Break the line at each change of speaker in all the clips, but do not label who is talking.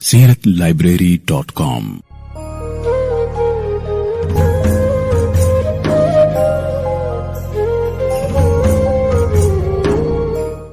seeratlibrary.com।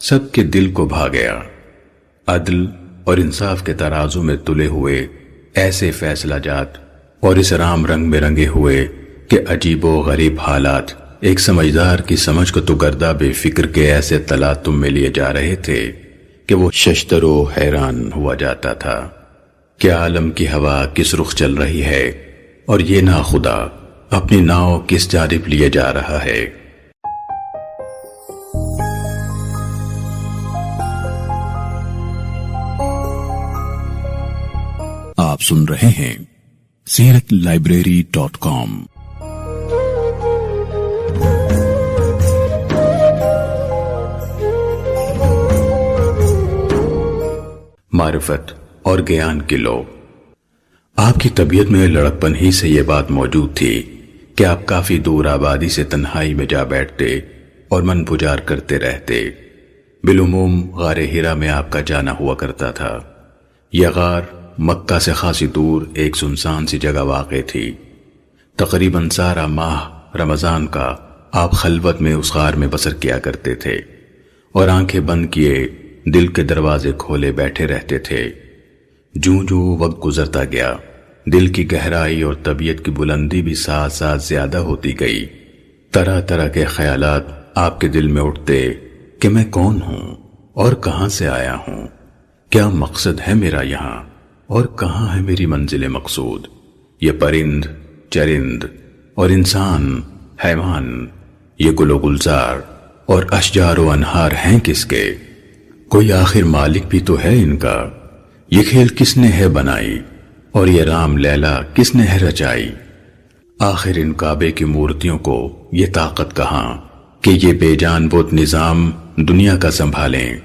سب کے دل کو بھا گیا۔ عدل اور انصاف کے ترازو میں تلے ہوئے ایسے فیصلہ جات اور اس رام رنگ میں رنگے ہوئے کہ عجیب و غریب حالات ایک سمجھدار کی سمجھ کو تو گردہ بے فکر کے ایسے تلاطم میں لیے جا رہے تھے کہ وہ ششدر و حیران ہوا جاتا تھا کہ عالم کی ہوا کس رخ چل رہی ہے اور یہ ناخدا اپنی ناؤ کس جانب لیے جا رہا ہے۔
آپ سن رہے ہیں SiratLibrary.com۔
معرفت اور گیان کی لو۔ آپ کی طبیعت میں لڑکپن ہی سے یہ بات موجود تھی کہ آپ کافی دور آبادی سے تنہائی میں جا بیٹھتے اور من پجار کرتے رہتے۔ بالعموم غار ہیرا میں آپ کا جانا ہوا کرتا تھا۔ یہ غار مکہ سے خاصی دور ایک سنسان سی جگہ واقع تھی۔ تقریباً سارا ماہ رمضان کا آپ خلوت میں اس غار میں بسر کیا کرتے تھے اور آنکھیں بند کیے دل کے دروازے کھولے بیٹھے رہتے تھے۔ جوں جوں وقت گزرتا گیا دل کی گہرائی اور طبیعت کی بلندی بھی ساتھ ساتھ زیادہ ہوتی گئی۔ طرح طرح کے خیالات آپ کے دل میں اٹھتے کہ میں کون ہوں اور کہاں سے آیا ہوں، کیا مقصد ہے میرا یہاں اور کہاں ہے میری منزل مقصود۔ یہ پرند چرند اور انسان حیوان، یہ گل و گلزار اور اشجار و انہار ہیں کس کے؟ کوئی آخر مالک بھی تو ہے ان کا۔ یہ کھیل کس نے ہے بنائی اور یہ رام لیلا کس نے ہے رچائی؟ آخر ان کعبے کی مورتیوں کو یہ طاقت کہاں کہ یہ بے جان بت نظام دنیا کا سنبھالیں؟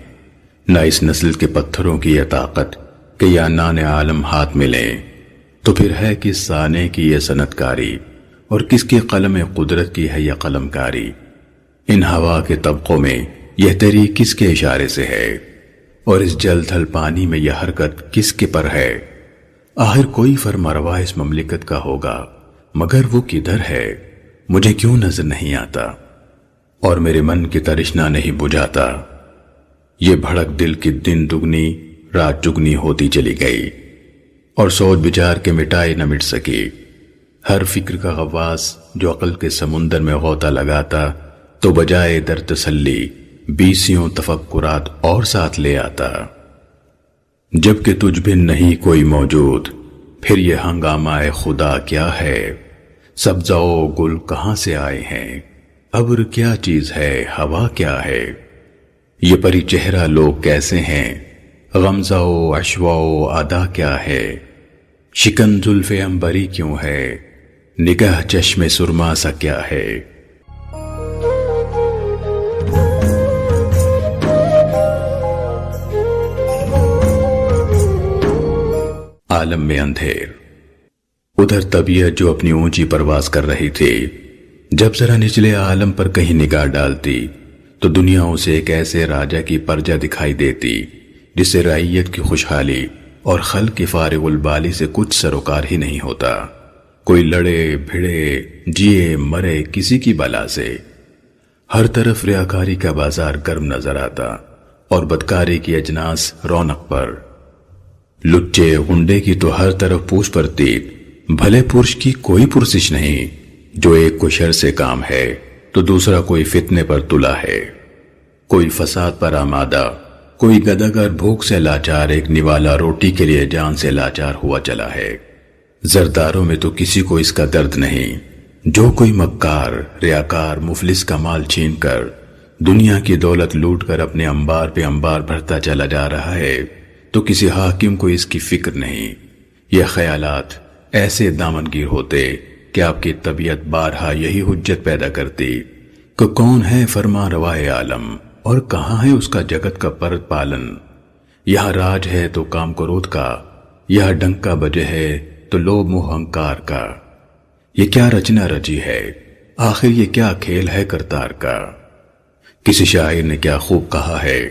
نہ اس نسل کے پتھروں کی یہ طاقت کہ یا نان عالم ہاتھ میں لیں، تو پھر ہے کس سانے کی یہ صنعت کاری اور کس کی قلم قدرت کی ہے یہ قلم کاری؟ ان ہوا کے طبقوں میں یہ تری کس کے اشارے سے ہے اور اس جل تھل پانی میں یہ حرکت کس کے پر ہے؟ آخر کوئی فرمانروا اس مملکت کا ہوگا، مگر وہ کدھر ہے؟ مجھے کیوں نظر نہیں آتا اور میرے من کی ترشنا نہیں بجھاتا؟ یہ بھڑک دل کی دن دگنی رات چگنی ہوتی چلی گئی اور سوچ بچار کے مٹائی نہ مٹ سکی۔ ہر فکر کا غواص جو عقل کے سمندر میں غوطہ لگاتا تو بجائے در تسلی 20 تفکرات اور ساتھ لے آتا۔ جب کہ تجھ بن نہیں کوئی موجود، پھر یہ ہنگامہ خدا کیا ہے؟ سبزہ و گل کہاں سے آئے ہیں؟ ابر کیا چیز ہے؟ ہوا کیا ہے؟ یہ پری چہرہ لوگ کیسے ہیں؟ غمزہ و اشوا و ادا کیا ہے؟ شکن زلف عنبری کیوں ہے؟ نگاہ چشم سرما سا کیا ہے؟ عالم میں اندھیر۔ ادھر طبیعت جو اپنی اونچی پرواز کر رہی تھی، جب ذرا نچلے عالم پر کہیں نگاہ ڈالتی تو دنیا اسے ایک ایسے راجا کی پرجا دکھائی دیتی جس سے رعیت کی خوشحالی اور خلق کی فارغ البالی سے کچھ سروکار ہی نہیں ہوتا۔ کوئی لڑے بھڑے جیے مرے کسی کی بلا سے۔ ہر طرف ریاکاری کا بازار گرم نظر آتا اور بدکاری کی اجناس رونق پر۔ لچے غنڈے کی تو ہر طرف پوچھ پڑتی، بھلے پرش کی کوئی پرسش نہیں۔ جو ایک کو شر سے کام ہے تو دوسرا کوئی فتنے پر تلا ہے، کوئی فساد پر آمادہ، کوئی گداگر بھوک سے لاچار ایک نوالا روٹی کے لیے جان سے لاچار ہوا چلا ہے۔ زرداروں میں تو کسی کو اس کا درد نہیں۔ جو کوئی مکار ریاکار مفلس کا مال چھین کر دنیا کی دولت لوٹ کر اپنے انبار پہ انبار بھرتا چلا جا رہا ہے تو کسی حاکم کو اس کی فکر نہیں۔ یہ خیالات ایسے دامنگیر ہوتے کہ آپ کی طبیعت بارہا یہی حجت پیدا کرتی کہ کون ہے فرما روائے عالم اور کہاں ہے اس کا جگت کا پرت پالن؟ یہاں راج ہے تو کام کرودھ کا، یہاں ڈنکا بجے ہے تو لوب موہ ہنکار کا۔ یہ کیا رچنا رچی ہے؟ آخر یہ کیا کھیل ہے کرتار کا؟ کسی شاعر نے کیا خوب کہا ہے،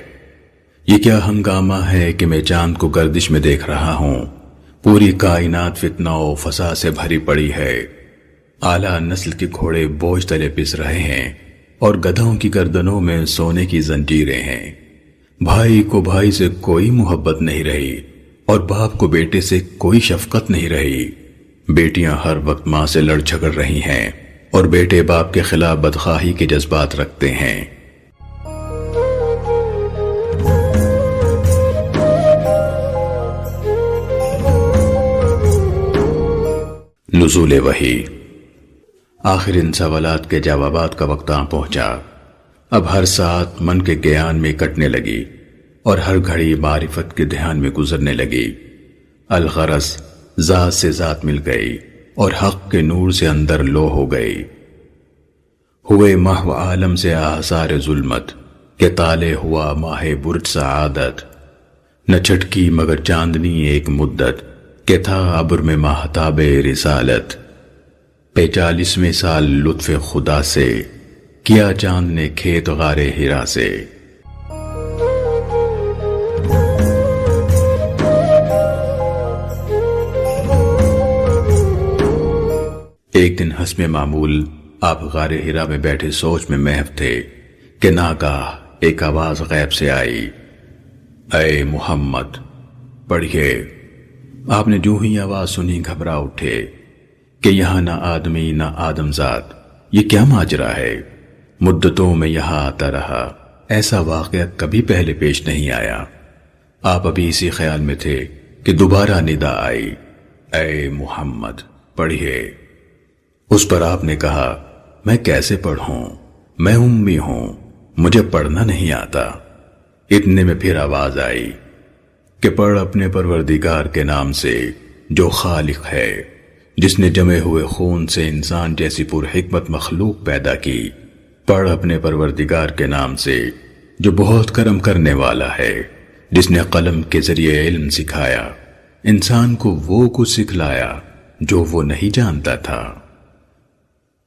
یہ کیا ہنگامہ ہے کہ میں چاند کو گردش میں دیکھ رہا ہوں، پوری کائنات فتنہ و فساد سے بھری پڑی ہے، اعلیٰ نسل کے گھوڑے بوجھ تلے پس رہے ہیں اور گدھوں کی گردنوں میں سونے کی زنجیریں ہیں۔ بھائی کو بھائی سے کوئی محبت نہیں رہی اور باپ کو بیٹے سے کوئی شفقت نہیں رہی۔ بیٹیاں ہر وقت ماں سے لڑ جھگڑ رہی ہیں اور بیٹے باپ کے خلاف بدخواہی کے جذبات رکھتے ہیں۔ نزول وحی۔ آخر ان سوالات کے جوابات کا وقت آ پہنچا۔ اب ہر ساتھ من کے گیان میں کٹنے لگی اور ہر گھڑی معرفت کے دھیان میں گزرنے لگی۔ الغرض ذات سے ذات مل گئی اور حق کے نور سے اندر لو ہو گئی۔ ہوئے محو عالم سے آثار ظلمت کہ طالع ہوا ماہ برج سعادت۔ نہ چھٹکی مگر چاندنی ایک مدت کہ تھا ابر میں ماہتاب رسالت۔ 45ویں سال لطف خدا سے کیا چاند نے کھیت غار ہرا سے۔ ایک دن حسب معمول آپ غار ہرا میں بیٹھے سوچ میں محو تھے کہ ناگاہ ایک آواز غیب سے آئی، اے محمد پڑھیے۔ آپ نے جو ہی آواز سنی گھبرا اٹھے کہ یہاں نہ آدمی نہ آدمزاد، یہ کیا ماجرا ہے؟ مدتوں میں یہاں آتا رہا، ایسا واقعہ کبھی پہلے پیش نہیں آیا۔ آپ ابھی اسی خیال میں تھے کہ دوبارہ ندا آئی، اے محمد پڑھیے۔ اس پر آپ نے کہا، میں کیسے پڑھوں؟ میں امی ہوں، مجھے پڑھنا نہیں آتا۔ اتنے میں پھر آواز آئی کہ پڑھ اپنے پروردگار کے نام سے جو خالق ہے، جس نے جمے ہوئے خون سے انسان جیسی پرحکمت مخلوق پیدا کی۔ پڑھ اپنے پروردگار کے نام سے جو بہت کرم کرنے والا ہے، جس نے قلم کے ذریعے علم سکھایا، انسان کو وہ کچھ سکھلایا جو وہ نہیں جانتا تھا۔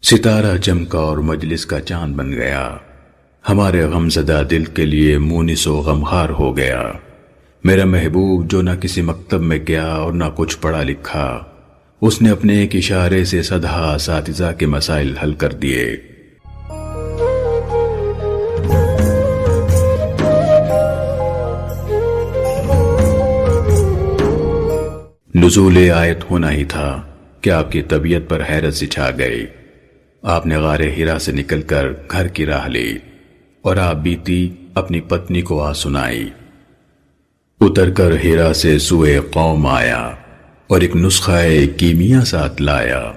ستارہ چمکا اور مجلس کا چاند بن گیا، ہمارے غمزدہ دل کے لیے مونس و غمخوار ہو گیا۔ میرا محبوب جو نہ کسی مکتب میں گیا اور نہ کچھ پڑھا لکھا، اس نے اپنے ایک اشارے سے سدھا اساتذہ کے مسائل حل کر دیے۔ نزول آیت ہونا ہی تھا کہ آپ کی طبیعت پر حیرت سی چھا گئی۔ آپ نے غار ہرا سے نکل کر گھر کی راہ لی اور آپ بیتی اپنی پتنی کو آ سنائی۔ اتر کر ہرا سے سوئے قوم آیا اور ایک نسخہ کیمیا ساتھ لایا۔